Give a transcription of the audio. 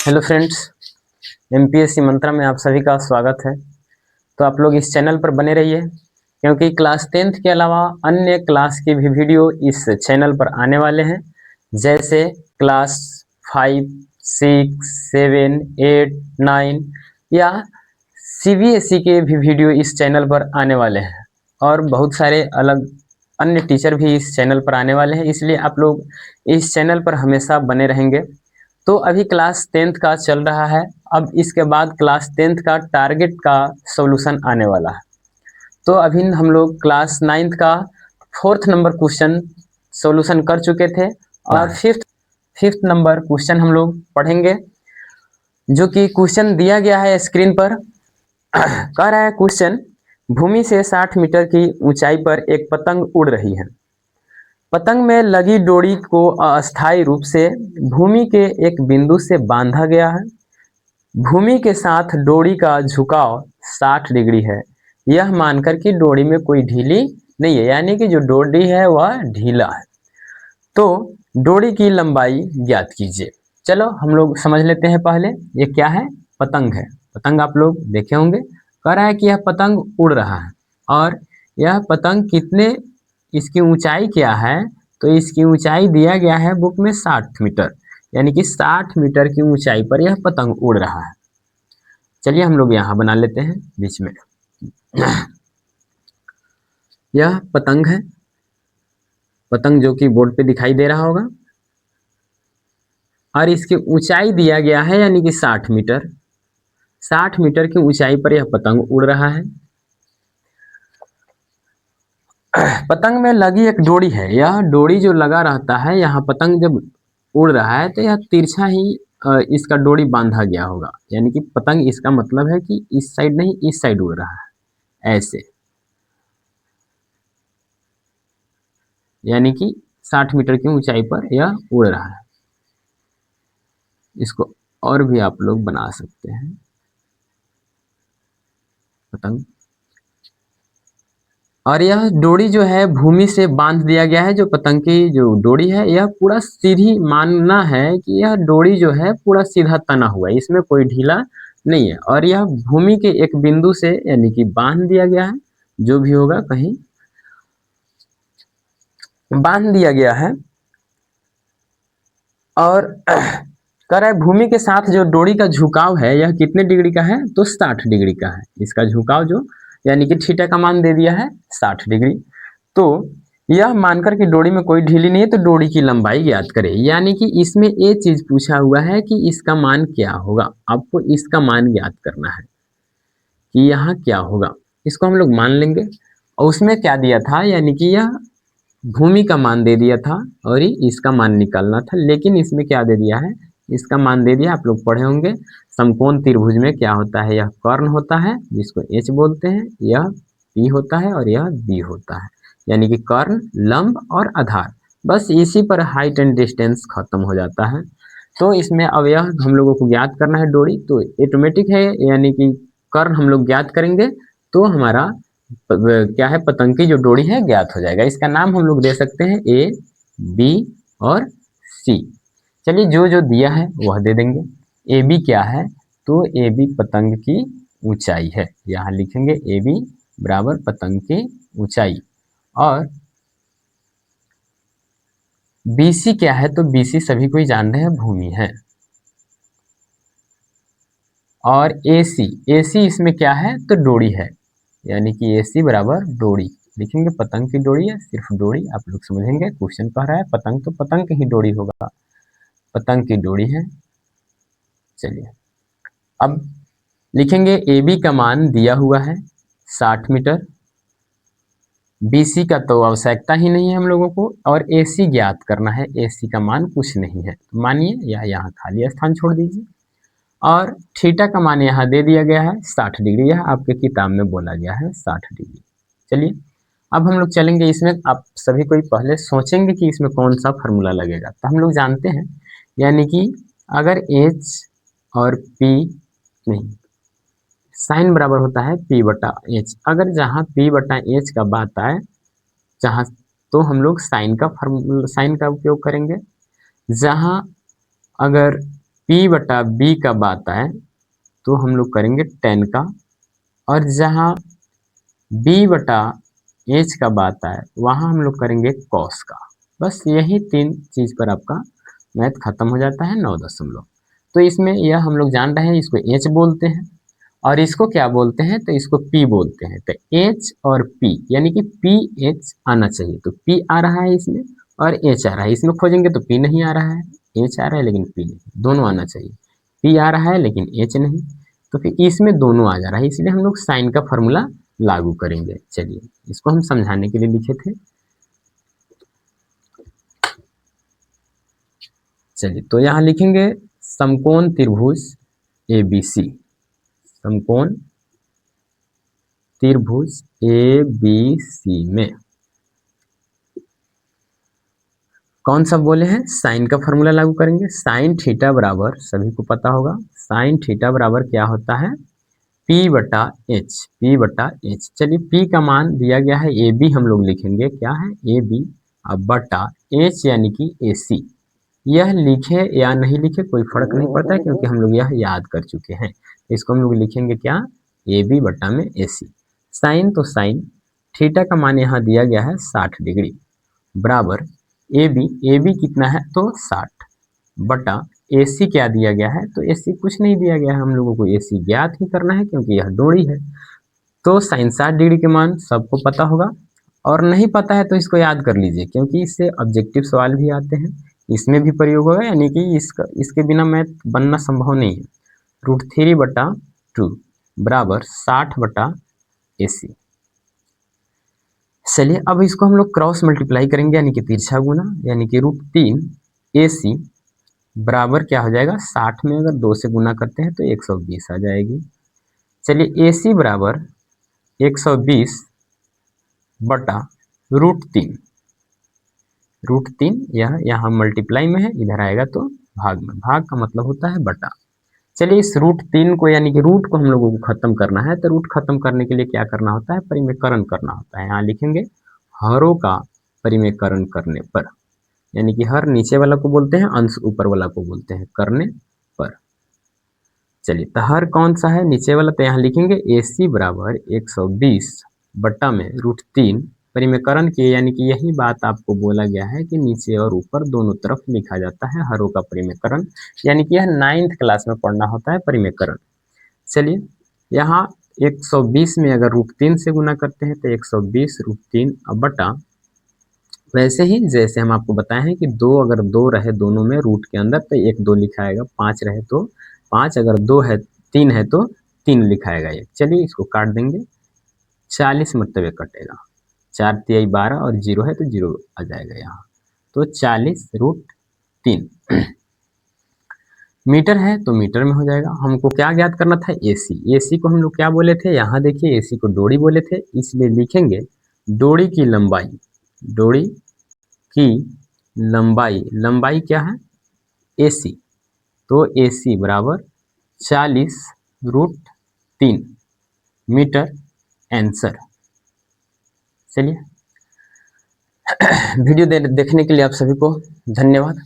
Hello friends, MPSC मंत्रा में आप सभी का स्वागत है। तो आप लोग इस चैनल पर बने रहिए, क्योंकि क्लास 10th के अलावा अन्य क्लास की भी वीडियो इस चैनल पर आने वाले हैं। जैसे क्लास 5, 6, 7, 8, 9 या सीबीएसई के भी वीडियो इस चैनल पर आने वाले हैं, और बहुत सारे अलग अन्य टीचर भी इस चैनल पर आने वाले हैं। इसलिए आप लोग इस चैनल पर हमेशा बने रहेंगे। तो अभी क्लास 10th का चल रहा है। अब इसके बाद क्लास 10th का टारगेट का सॉल्यूशन आने वाला है। तो अभी हम लोग क्लास 9th का 4th नंबर क्वेश्चन सॉल्यूशन कर चुके थे, और फिफ्थ नंबर क्वेश्चन हम लोग पढ़ेंगे, जो कि क्वेश्चन दिया गया है स्क्रीन पर। कह रहा है क्वेश्चन, भूमि से 60 मीटर की ऊंचाई पर एक पतंग उड़ रही है। पतंग में लगी डोरी को अस्थायी रूप से भूमि के एक बिंदु से बांधा गया है। भूमि के साथ डोरी का झुकाव 60 डिग्री है, यह मानकर कि डोरी में कोई ढीली नहीं है, यानी कि जो डोरी है वह ढीला है। तो डोरी की लंबाई ज्ञात कीजिए। चलो हम लोग समझ लेते हैं। पहले ये क्या है? पतंग है। पतंग आप लोग देखे होंगे। कह रहा है कि यह पतंग उड़ रहा है, और यह पतंग कितने, इसकी ऊंचाई क्या है? तो इसकी ऊंचाई दिया गया है बुक में 60 मीटर, यानी कि 60 मीटर की ऊंचाई पर यह पतंग उड़ रहा है। चलिए हम लोग यहाँ बना लेते हैं बीच में। यह पतंग है, पतंग जो कि बोर्ड पे दिखाई दे रहा होगा, और इसकी ऊंचाई दिया गया है यानी कि 60 मीटर। 60 मीटर की ऊंचाई पर यह पतंग उड़ रहा है। पतंग में लगी एक डोरी है। यह डोरी जो लगा रहता है यहाँ, पतंग जब उड़ रहा है तो यह तिरछा ही इसका डोरी बांधा गया होगा, यानी कि पतंग, इसका मतलब है कि इस साइड नहीं इस साइड उड़ रहा है, ऐसे। यानी कि 60 मीटर की ऊंचाई पर यह उड़ रहा है। इसको और भी आप लोग बना सकते हैं। पतंग, और यह डोरी जो है भूमि से बांध दिया गया है। जो पतंग की जो डोरी है यह पूरा सीधी, मानना है कि यह डोरी जो है पूरा सीधा तना हुआ है, इसमें कोई ढीला नहीं है, और यह भूमि के एक बिंदु से यानी कि बांध दिया गया है। जो भी होगा कहीं बांध दिया गया है। और कह रहा है भूमि के साथ जो डोरी का झुकाव है यह कितने डिग्री का है? तो 60 डिग्री का है। इसका झुकाव जो, यानी कि थीटा का मान दे दिया है 60 डिग्री। तो यह मानकर कि डोरी में कोई ढीली नहीं है, तो डोरी की लंबाई ज्ञात करें। यानी कि इसमें ये चीज पूछा हुआ है कि इसका मान क्या होगा। आपको इसका मान ज्ञात करना है कि यहाँ क्या होगा। इसको हम लोग मान लेंगे। और उसमें क्या दिया था, यानी कि यह भूमि का मान दे दिया था, और ही इसका मान निकालना था। लेकिन इसमें क्या दे दिया है? इसका मान दे दिया। आप लोग पढ़े होंगे, समकोण त्रिभुज में क्या होता है? यह कर्ण होता है, जिसको एच बोलते हैं, यह पी होता है, और यह बी होता है। यानी कि कर्ण, लंब और आधार, बस इसी पर हाइट एंड डिस्टेंस खत्म हो जाता है। तो इसमें अब यह हम लोगों को ज्ञात करना है डोरी, तो ऑटोमेटिक है, यानी कि कर्ण हम लोग ज्ञात करेंगे तो हमारा क्या है, पतंग की जो डोरी है ज्ञात हो जाएगा। इसका नाम हम लोग दे सकते हैं ए, बी और सी। चलिए जो जो दिया है वह दे देंगे। ए बी क्या है? तो ए बी पतंग की ऊंचाई है। यहाँ लिखेंगे ए बी बराबर पतंग की ऊंचाई। और बी सी क्या है? तो बी सी सभी कोई जान रहे हैं, भूमि है। और ए सी इसमें क्या है? तो डोरी है, यानी कि ए सी बराबर डोरी। लिखेंगे पतंग की डोरी है, सिर्फ डोरी। आप लोग समझेंगे, क्वेश्चन कह रहा है पतंग, तो पतंग की ही डोरी होगा, पतंग की डोरी है। चलिए अब लिखेंगे ए बी का मान दिया हुआ है 60 मीटर। बी सी का तो आवश्यकता ही नहीं है हम लोगों को, और ए सी ज्ञात करना है। ए सी का मान कुछ नहीं है, तो मानिए या यहाँ खाली स्थान छोड़ दीजिए। और थीटा का मान यहाँ दे दिया गया है 60 डिग्री, यह आपके किताब में बोला गया है 60 डिग्री। चलिए अब हम लोग चलेंगे इसमें। आप सभी कोई पहले सोचेंगे कि इसमें कौन सा फार्मूला लगेगा, तो हम लोग जानते हैं, यानी कि अगर एच और पी, नहीं, साइन बराबर होता है पी बटा एच। अगर जहाँ पी बटा एच का बात आए जहाँ, तो हम लोग साइन का फार्मूला, साइन का उपयोग करेंगे। जहाँ अगर P बटा B का बात आए तो हम लोग करेंगे tan का, और जहाँ B बटा H का बात आए वहाँ हम लोग करेंगे cos का। बस यही 3 चीज़ पर आपका मैथ खत्म हो जाता है 9 दशमलव। तो इसमें यह हम लोग जान रहे हैं, इसको H बोलते हैं और इसको क्या बोलते हैं, तो इसको P बोलते हैं। तो H और P यानी कि PH आना चाहिए, तो P आ रहा है इसमें और H आ रहा है। इसमें खोजेंगे तो P नहीं आ रहा है, H आ रहा है लेकिन P नहीं, दोनों आना चाहिए। P आ रहा है लेकिन H नहीं, तो फिर इसमें दोनों आ जा रहा है, इसलिए हम लोग साइन का फॉर्मूला लागू करेंगे। चलिए इसको हम समझाने के लिए लिखे थे। चलिए तो यहाँ लिखेंगे समकोण त्रिभुज ABC, समकोण त्रिभुज ABC में कौन सा बोले हैं, साइन का फॉर्मूला लागू करेंगे। साइन थीटा बराबर, सभी को पता होगा, साइन थीटा बराबर क्या होता है, P बटा H, P बटा H। चलिए P का मान दिया गया है AB, हम लोग लिखेंगे क्या है AB, अब बटा H यानी कि AC। यह लिखे या नहीं लिखे कोई फर्क नहीं पड़ता है, क्योंकि हम लोग यह याद कर चुके हैं। इसको हम लोग लिखेंगे क्या, AB बटा में AC। साइन तो साइन थीटा का मान यहाँ दिया गया है 60 डिग्री, बराबर AB कितना है तो 60, बटा AC क्या दिया गया है, तो AC कुछ नहीं दिया गया है, हम लोगों को AC ज्ञात ही करना है क्योंकि यह डोरी है। तो साइन 60 डिग्री के मान सबको पता होगा, और नहीं पता है तो इसको याद कर लीजिए, क्योंकि इससे ऑब्जेक्टिव सवाल भी आते हैं, इसमें भी प्रयोग होगा, यानी कि इसके बिना मैथ बनना संभव नहीं है। √3 बटा 2 बराबर 60 बटा AC। चलिए अब इसको हम लोग क्रॉस मल्टीप्लाई करेंगे, यानी कि तिरछा गुना, यानी कि √3 AC बराबर क्या हो जाएगा, 60 में अगर 2 से गुना करते हैं तो 120 आ जाएगी। चलिए AC बराबर 120 बटा √3, √3 यह यहाँ मल्टीप्लाई में है, इधर आएगा तो भाग में, भाग का मतलब होता है बटा। चलिए इस √3 को यानी कि रूट को हम लोगों को खत्म करना है, तो रूट खत्म करने के लिए क्या करना होता है, परिमेयकरण करना होता है। यहाँ लिखेंगे हरों का परिमेयकरण करने पर, यानी कि हर नीचे वाला को बोलते हैं, अंश ऊपर वाला को बोलते हैं करने पर। चलिए तो हर कौन सा है, नीचे वाला, तो यहाँ लिखेंगे AC बराबर 120 बट्टा में √3 परिमेयकरण किए, यानी कि यही बात आपको बोला गया है कि नीचे और ऊपर दोनों तरफ लिखा जाता है हरों का परिमेयकरण, यानी कि यह 9th क्लास में पढ़ना होता है परिमेयकरण। चलिए यहाँ 120 में अगर √3 से गुना करते हैं तो 120 √3 बटा, वैसे ही जैसे हम आपको बताए हैं कि दो अगर दो रहे दोनों में रूट के अंदर तो 1 2 लिखाएगा, 5 रहे तो 5, अगर 2 है 3 है तो 3 लिखाएगा एक। चलिए इसको काट देंगे, 40 मतलब ये कटेगा, 4 तिहाई 12 और 0 है तो 0 आ जाएगा यहाँ, तो 40 √3। मीटर है तो मीटर में हो जाएगा। हमको क्या ज्ञात करना था, AC को हम लोग क्या बोले थे, यहाँ देखिए AC को डोरी बोले थे, इसलिए लिखेंगे डोरी की लंबाई, डोरी की लंबाई, लंबाई क्या है AC, तो AC बराबर 40 √3 मीटर आंसर। चलिए वीडियो देखने के लिए आप सभी को धन्यवाद।